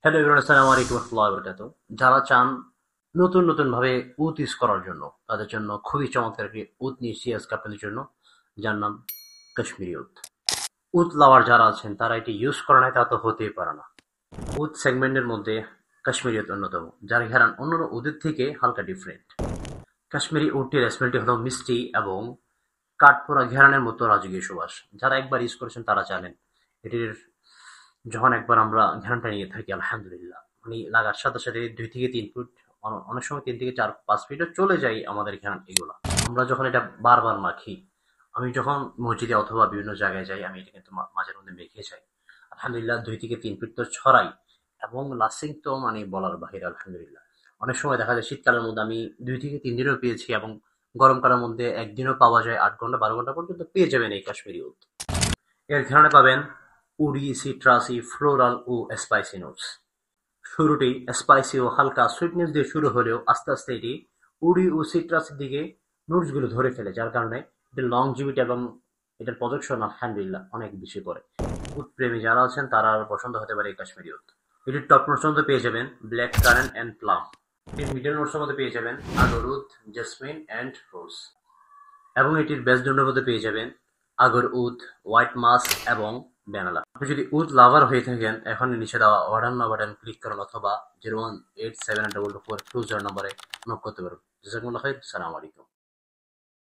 Hello everyone, আসসালামু আলাইকুম ওয়া রাহমাতুল্লাহি ওয়া বারাকাতুহু। যারা চান নতুন নতুন ভাবে উড ইউজ করার জন্য, তাদের জন্য খুবই চমৎকার একটি উড নিয়ে এসেছি আজকে আপনাদের জন্য, যার নাম কাশ্মীরি উড। উড লাভার যারা আছেন তারা এটি ইউজ করে নাই তা তো হতেই পারে না। উড সেগমেন্টের মধ্যে কাশ্মীরি উড অন্যতম, যার ঘ্রাণ অন্যান্য উদের থেকে হালকা ডিফারেন্ট। কাশ্মীরি উডটির স্মেলটি হলো মিষ্টি এবং কাঠপোড়া ঘ্রাণের মতো রাজকীয় সুবাস। যারা একবার ইউজ করেছেন তারা জানেন এটির যখন একবার আমরা ঘ্রাণটা নিয়ে থাকি আলহামদুলিল্লাহ, মানে লাগার সাথে সাথে 2 থেকে 3 ফুট, অনেক সময় 3 থেকে 4-5 ফিটও চলে যায় আমাদের ঘ্রাণ এগুলা। আমরা যখন এটা বারবার মাখি, আমি যখন মসজিদে অথবা বিভিন্ন জায়গায় যাই আমি এটা কিন্তু মাঝের মধ্যে মেখে যাই, আলহামদুলিল্লাহ 2 থেকে 3 ফিট তো ছড়াই। এবং লাস্টিং তো মানে বলার বাহিরে আলহামদুলিল্লাহ। অনেক সময় দেখা যায় শীতকালের মধ্যে আমি 2 থেকে 3 দিনও পেয়েছি, এবং গরমকালের মধ্যে একদিনও পাওয়া যায়, 8 ঘন্টা 12 ঘন্টা পর্যন্ত পেয়ে যাবেন এই কাশ্মীরি উদ। এর ঘ্রাণে পাবেন উডি, সিট্রাসি, ফ্লোরাল ও স্পাইসি নোটস। শুরুটি স্পাইসি ও হালকা সুইটনেস দিয়ে শুরু হলেও আস্তে আস্তে এটি উডি ও সিট্রাসের দিকে নোটসগুলো ধরে ফেলে, যার কারণে এটির লংজিভিটি এবং এটার প্রজেকশন আলহামদুলিল্লাহ অনেক বেশি করে। উড প্রেমী যারা আছেন তারা পছন্দ হতে পারে এই কাশ্মীরি উড। এটির টপ নোটসের মধ্যে পেয়ে যাবেন ব্ল্যাক কারেন্ট অ্যান্ড প্লাম। এটির মিডল নোটসের মধ্যে পেয়ে যাবেন আগরউদ, জেসমিন অ্যান্ড রোজ। এবং এটির বেসডোনের মধ্যে পেয়ে যাবেন আগর উদ, হোয়াইট মাস্ক এবং ভ্যানিলা। আপনি যদি উদ লাভার হয়ে থাকেন, এখন নিচে দেওয়া অর্ডার নাও বাটন ক্লিক করুন অথবা 018724420 নম্বরে নক করতে পারুন। জাযাকুমুল্লাহ খাইর। সালাম আলাইকুম।